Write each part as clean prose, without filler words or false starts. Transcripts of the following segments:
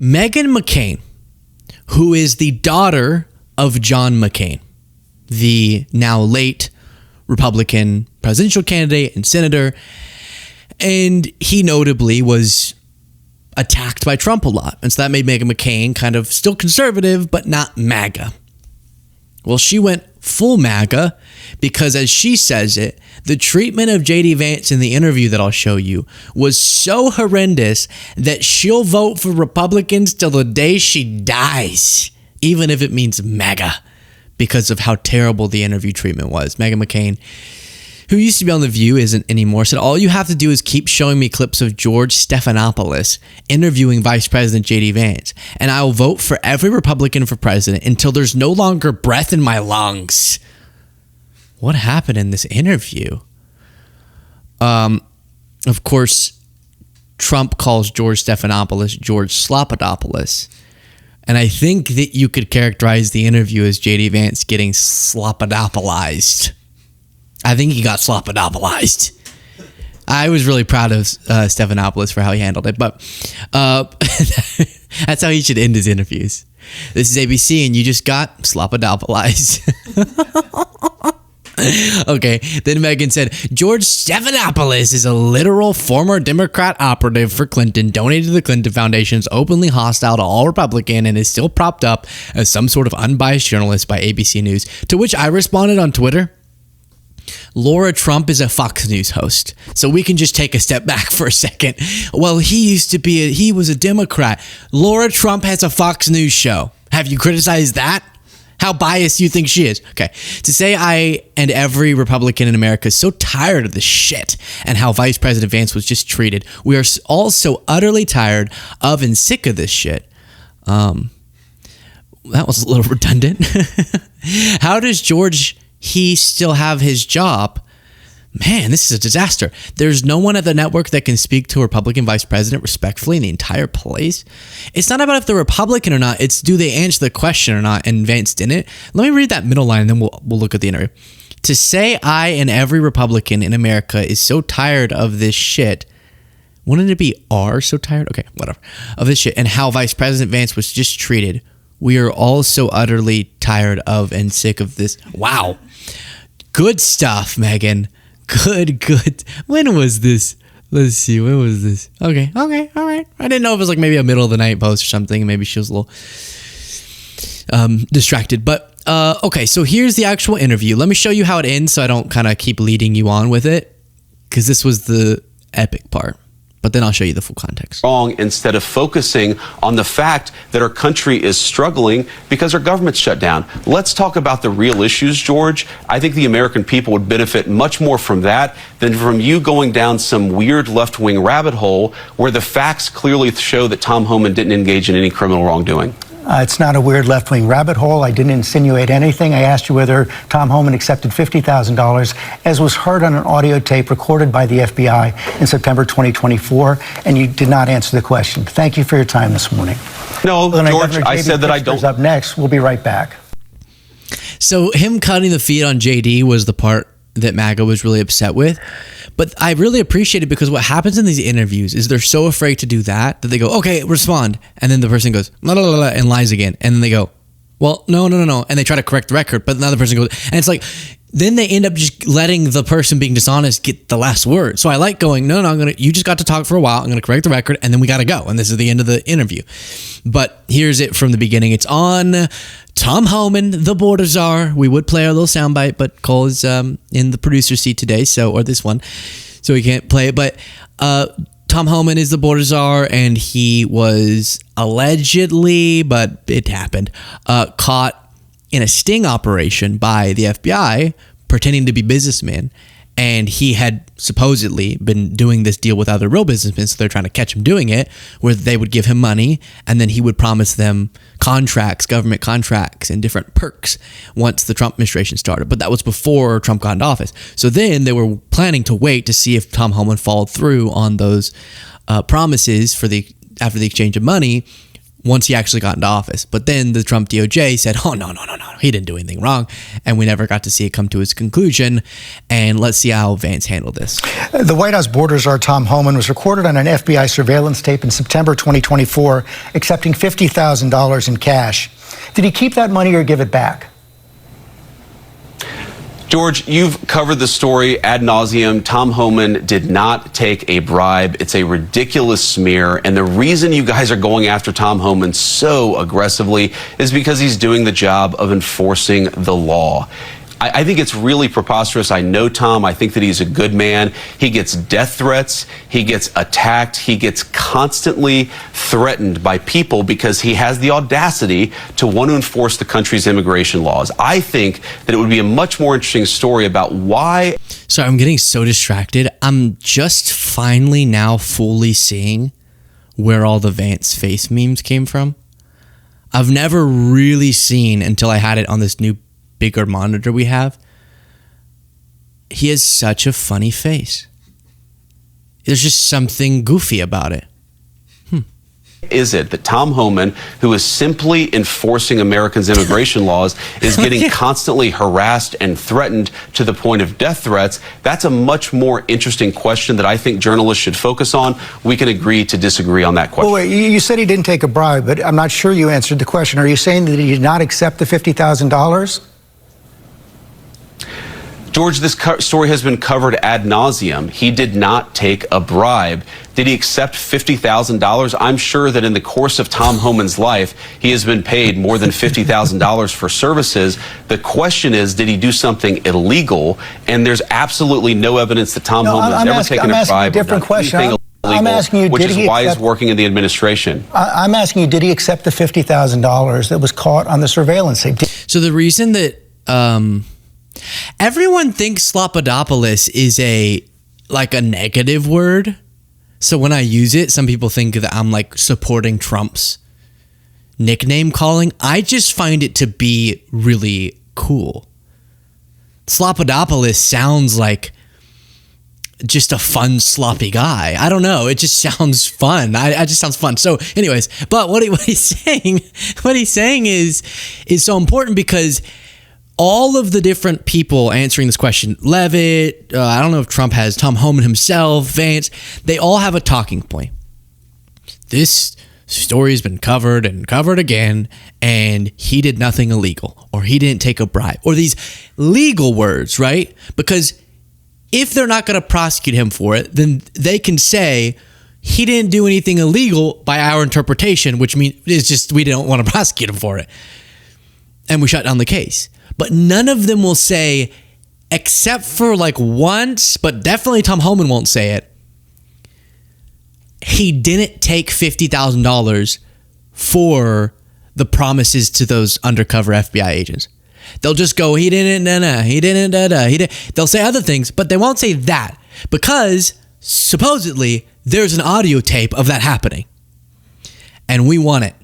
Meghan McCain, who is the daughter of John McCain, the now late Republican presidential candidate and senator, and he notably was attacked by Trump a lot. And so that made Meghan McCain kind of still conservative, but not MAGA. Well, she went full MAGA because, as she says it, the treatment of JD Vance in the interview that I'll show you was so horrendous that she'll vote for Republicans till the day she dies, even if it means MAGA, because of how terrible the interview treatment was. Meghan McCain, who used to be on The View, isn't anymore, said, "All you have to do is keep showing me clips of George Stephanopoulos interviewing Vice President JD Vance, and I will vote for every Republican for president until there's no longer breath in my lungs." What happened in this interview? Of course, Trump calls George Stephanopoulos George Slopadopoulos. And I think that you could characterize the interview as JD Vance getting slopadopolized. I think he got slopadopolized. I was really proud of Stephanopoulos for how he handled it, but that's how he should end his interviews. This is ABC, and you just got slopadopolized. Okay, then Meghan said, "George Stephanopoulos is a literal former Democrat operative for Clinton, donated to the Clinton Foundation, is openly hostile to all Republican, and is still propped up as some sort of unbiased journalist by ABC News." To which I responded on Twitter, "Laura Trump is a Fox News host, so we can just take a step back for a second. Well, he was a Democrat. Laura Trump has a Fox News show. Have you criticized that? How biased do you think she is?" Okay, to say I and every Republican in America is so tired of this shit and how Vice President Vance was just treated. We are all so utterly tired of and sick of this shit. That was a little redundant. How does he still have his job? Man, this is a disaster. There's no one at the network that can speak to a Republican vice president respectfully in the entire place. It's not about if they're Republican or not. It's do they answer the question or not, and Vance didn't. Let me read that middle line, and then we'll look at the interview. To say I and every Republican in America is so tired of this shit. Wouldn't it be are so tired? Okay, whatever. Of this shit and how Vice President Vance was just treated. We are all so utterly tired of and sick of this. Wow. Good stuff, Meghan. Good. When was this? Let's see. When was this? Okay. All right. I didn't know if it was like maybe a middle of the night post or something. Maybe she was a little distracted. But okay, so here's the actual interview. Let me show you how it ends so I don't kind of keep leading you on with it, because this was the epic part. But then I'll show you the full context. Wrong, instead of focusing on the fact that our country is struggling because our government's shut down. Let's talk about the real issues, George. I think the American people would benefit much more from that than from you going down some weird left-wing rabbit hole where the facts clearly show that Tom Homan didn't engage in any criminal wrongdoing. It's not a weird left-wing rabbit hole. I didn't insinuate anything. I asked you whether Tom Homan accepted $50,000, as was heard on an audio tape recorded by the FBI in September 2024, and you did not answer the question. Thank you for your time this morning. No, George, I said that I don't. Up next, we'll be right back. So him cutting the feed on JD was the part that MAGA was really upset with. But I really appreciate it because what happens in these interviews is they're so afraid to do that they go, "Okay, respond." And then the person goes, "La, la, la, la," and lies again. And then they go, "Well, no. And they try to correct the record, but another person goes, and it's like, then they end up just letting the person being dishonest get the last word. So I like going, no, you just got to talk for a while. I'm going to correct the record, and then we got to go. And this is the end of the interview. But here's it from the beginning. It's on Tom Homan, the border czar. We would play our little soundbite, but Cole is in the producer's seat today, or this one, so we can't play it. But Tom Homan is the border czar, and he was allegedly, but it happened, caught in a sting operation by the FBI, pretending to be businessmen. And he had supposedly been doing this deal with other real businessmen, so they're trying to catch him doing it, where they would give him money, and then he would promise them contracts, government contracts, and different perks once the Trump administration started. But that was before Trump got into office. So then they were planning to wait to see if Tom Homan followed through on those promises after the exchange of money. once he actually got into office. But then the Trump DOJ said, oh, no, he didn't do anything wrong. And we never got to see it come to its conclusion. And let's see how Vance handled this. The White House border czar Tom Homan was recorded on an FBI surveillance tape in September 2024, accepting $50,000 in cash. Did he keep that money or give it back? George, you've covered the story ad nauseum. Tom Homan did not take a bribe. It's a ridiculous smear. And the reason you guys are going after Tom Homan so aggressively is because he's doing the job of enforcing the law. I think it's really preposterous. I know Tom. I think that he's a good man. He gets death threats. He gets attacked. He gets constantly threatened by people because he has the audacity to want to enforce the country's immigration laws. I think that it would be a much more interesting story about why. Sorry, I'm getting so distracted. I'm just finally now fully seeing where all the Vance face memes came from. I've never really seen until I had it on this new bigger monitor we have. He has such a funny face. There's just something goofy about it. Is it that Tom Homan, who is simply enforcing Americans' immigration laws, is getting constantly harassed and threatened to the point of death threats? That's a much more interesting question that I think journalists should focus on. We can agree to disagree on that question. Well, wait, you said he didn't take a bribe, but I'm not sure you answered the question. Are you saying that he did not accept the $50,000? George, this story has been covered ad nauseum. He did not take a bribe. Did he accept $50,000? I'm sure that in the course of Tom Homan's life, he has been paid more than $50,000 for services. The question is, did he do something illegal? And there's absolutely no evidence that Tom Homan has ever taken a bribe. I'm asking a different question. I'm asking you, which is why he's working in the administration. I'm asking you, did he accept the $50,000 that was caught on the surveillance tape? So the reason that everyone thinks Slopodopoulos is a negative word. So when I use it, some people think that I'm like supporting Trump's nickname calling. I just find it to be really cool. Slopodopoulos sounds like just a fun, sloppy guy. I don't know. It just sounds fun. I just sounds fun. So anyways, but what he's saying is so important because all of the different people answering this question, Levitt, I don't know if Trump has, Tom Homan himself, Vance, they all have a talking point. This story has been covered and covered again, and he did nothing illegal, or he didn't take a bribe, or these legal words, right? Because if they're not going to prosecute him for it, then they can say he didn't do anything illegal by our interpretation, which means it's just we don't want to prosecute him for it. And we shut down the case. But none of them will say, except for once, but definitely Tom Homan won't say it, he didn't take $50,000 for the promises to those undercover FBI agents. They'll just go, he didn't, he didn't, he didn't. They'll say other things, but they won't say that because supposedly there's an audio tape of that happening. And we want it.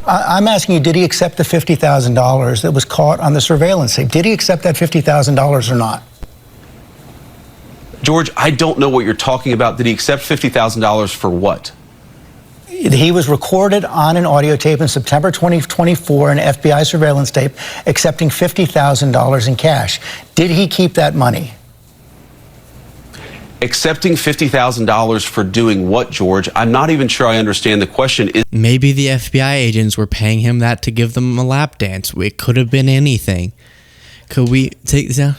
I'm asking you, did he accept the $50,000 that was caught on the surveillance tape? Did he accept that $50,000 or not? George, I don't know what you're talking about. Did he accept $50,000 for what? He was recorded on an audio tape in September 2024, an FBI surveillance tape, accepting $50,000 in cash. Did he keep that money? Accepting $50,000 for doing what, George? I'm not even sure I understand the question. Maybe the FBI agents were paying him that to give them a lap dance. It could have been anything. Could we take this out?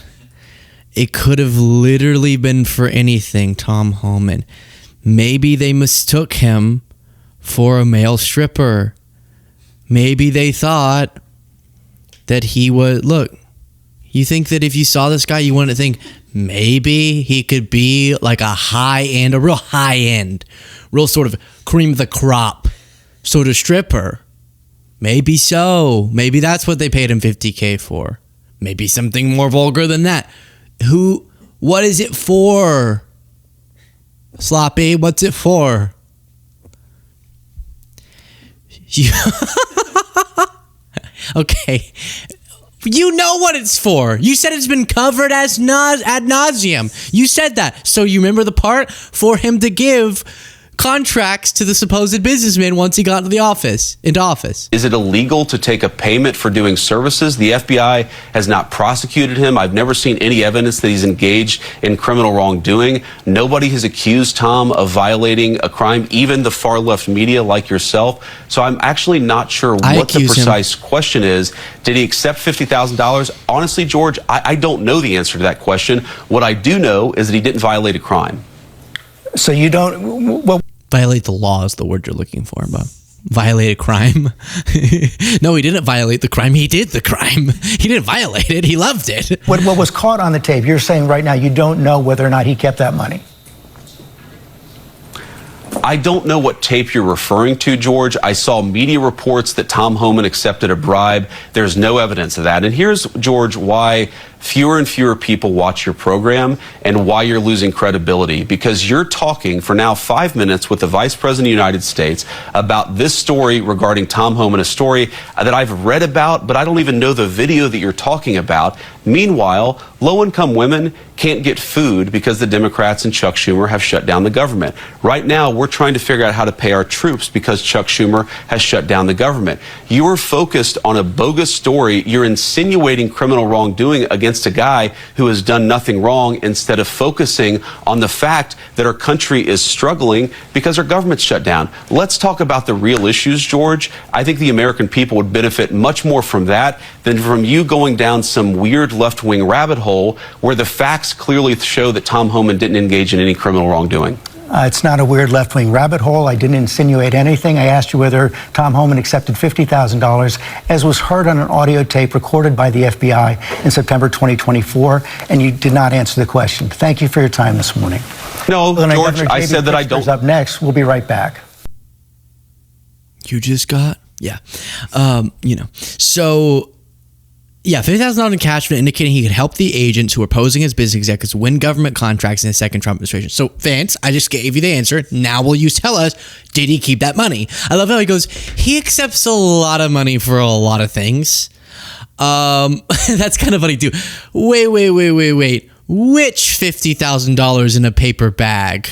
It could have literally been for anything, Tom Homan. Maybe they mistook him for a male stripper. Maybe they thought that he was... Look, you think that if you saw this guy, you wouldn't think... Maybe he could be like a real high end, real sort of cream of the crop sort of stripper. Maybe so. Maybe that's what they paid him $50K for. Maybe something more vulgar than that. What is it for? Sloppy, what's it for? Okay. You know what it's for. You said it's been covered ad nauseum. You said that. So you remember the part for him to give contracts to the supposed businessman once he got into office. Is it illegal to take a payment for doing services? The FBI has not prosecuted him. I've never seen any evidence that he's engaged in criminal wrongdoing. Nobody has accused Tom of violating a crime, even the far left media like yourself. So I'm actually not sure what the precise question is. Did he accept $50,000? Honestly, George, I don't know the answer to that question. What I do know is that he didn't violate a crime. So you don't... Well, violate the law is the word you're looking for, Bob. Violate a crime? No, he didn't violate the crime. He did the crime. He didn't violate it. He loved it. What was caught on the tape, you're saying right now you don't know whether or not he kept that money. I don't know what tape you're referring to, George. I saw media reports that Tom Homan accepted a bribe. There's no evidence of that. And here's, George, why fewer and fewer people watch your program and why you're losing credibility. Because you're talking for now 5 minutes with the Vice President of the United States about this story regarding Tom Homan, a story that I've read about, but I don't even know the video that you're talking about. Meanwhile, low-income women can't get food because the Democrats and Chuck Schumer have shut down the government. Right now, we're trying to figure out how to pay our troops because Chuck Schumer has shut down the government. You're focused on a bogus story. You're insinuating criminal wrongdoing against a guy who has done nothing wrong instead of focusing on the fact that our country is struggling because our government's shut down. Let's talk about the real issues, George. I think the American people would benefit much more from that than from you going down some weird left-wing rabbit hole where the facts clearly show that Tom Homan didn't engage in any criminal wrongdoing. It's not a weird left-wing rabbit hole. I didn't insinuate anything. I asked you whether Tom Homan accepted $50,000, as was heard on an audio tape recorded by the FBI in September 2024, and you did not answer the question. Thank you for your time this morning. No, George, I said that I don't. Up next, we'll be right back. You just got? Yeah. So... yeah, $50,000 in cash for indicating he could help the agents who were posing as business executives win government contracts in the second Trump administration. So, Vance, I just gave you the answer. Now will you tell us, did he keep that money? I love how he goes, he accepts a lot of money for a lot of things. That's kind of funny, too. Wait. Which $50,000 in a paper bag?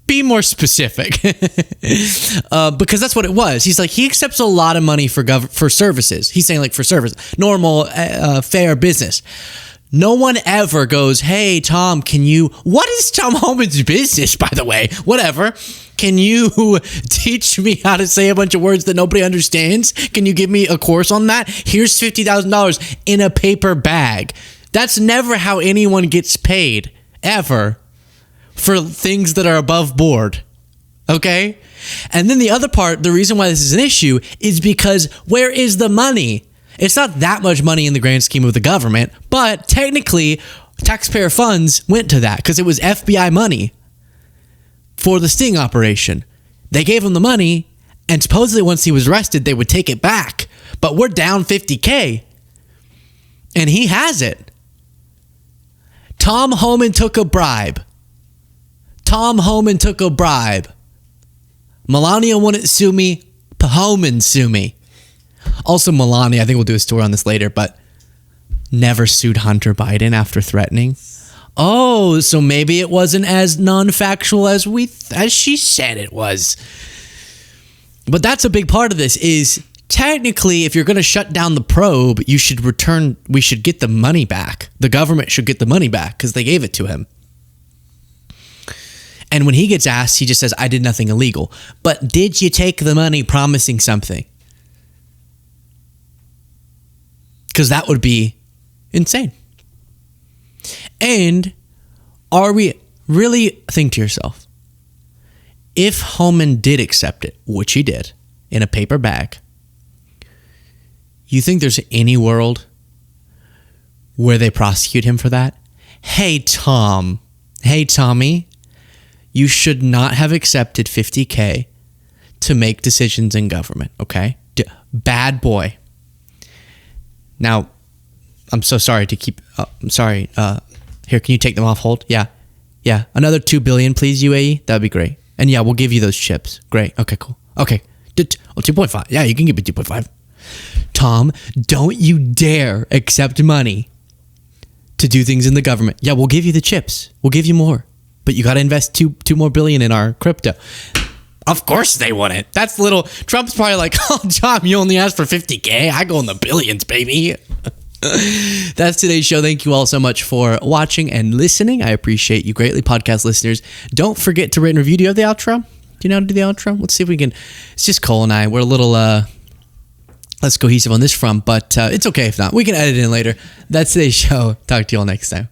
Be more specific. Because that's what it was. He's like, he accepts a lot of money for services. He's saying like for service, normal, fair business. No one ever goes, hey, Tom, what is Tom Homan's business, by the way? Whatever. Can you teach me how to say a bunch of words that nobody understands? Can you give me a course on that? Here's $50,000 in a paper bag. That's never how anyone gets paid, ever. For things that are above board, okay? And then the other part, the reason why this is an issue is because where is the money? It's not that much money in the grand scheme of the government, but technically, taxpayer funds went to that because it was FBI money for the sting operation. They gave him the money, and supposedly once he was arrested, they would take it back. But we're down $50K, and he has it. Tom Homan took a bribe. Tom Homan took a bribe. Melania wouldn't sue me. Homan sue me. Also, Melania, I think we'll do a story on this later, but never sued Hunter Biden after threatening. Oh, so maybe it wasn't as non-factual as she said it was. But that's a big part of this is technically, if you're going to shut down the probe, we should get the money back. The government should get the money back because they gave it to him. And when he gets asked, he just says, I did nothing illegal. But did you take the money promising something? Because that would be insane. And think to yourself, if Homan did accept it, which he did, in a paper bag, you think there's any world where they prosecute him for that? Hey, Tommy, you should not have accepted $50K to make decisions in government, okay? Bad boy. Now, I'm so sorry to keep... I'm sorry. Here, can you take them off hold? Yeah. Another $2 billion, please, UAE? That'd be great. And yeah, we'll give you those chips. Great. Okay, cool. Okay. 2.5. Yeah, you can give me 2.5. Tom, don't you dare accept money to do things in the government. Yeah, we'll give you the chips. We'll give you more. but you got to invest two more billion in our crypto. Of course they wouldn't. That's little. Trump's probably like, oh, Tom, you only asked for 50K. I go in the billions, baby. That's today's show. Thank you all so much for watching and listening. I appreciate you greatly, podcast listeners. Don't forget to rate and review. Do you have the outro? Do you know how to do the outro? Let's see if we can. It's just Cole and I. We're a little less cohesive on this front, but it's okay if not. We can edit it in later. That's today's show. Talk to you all next time.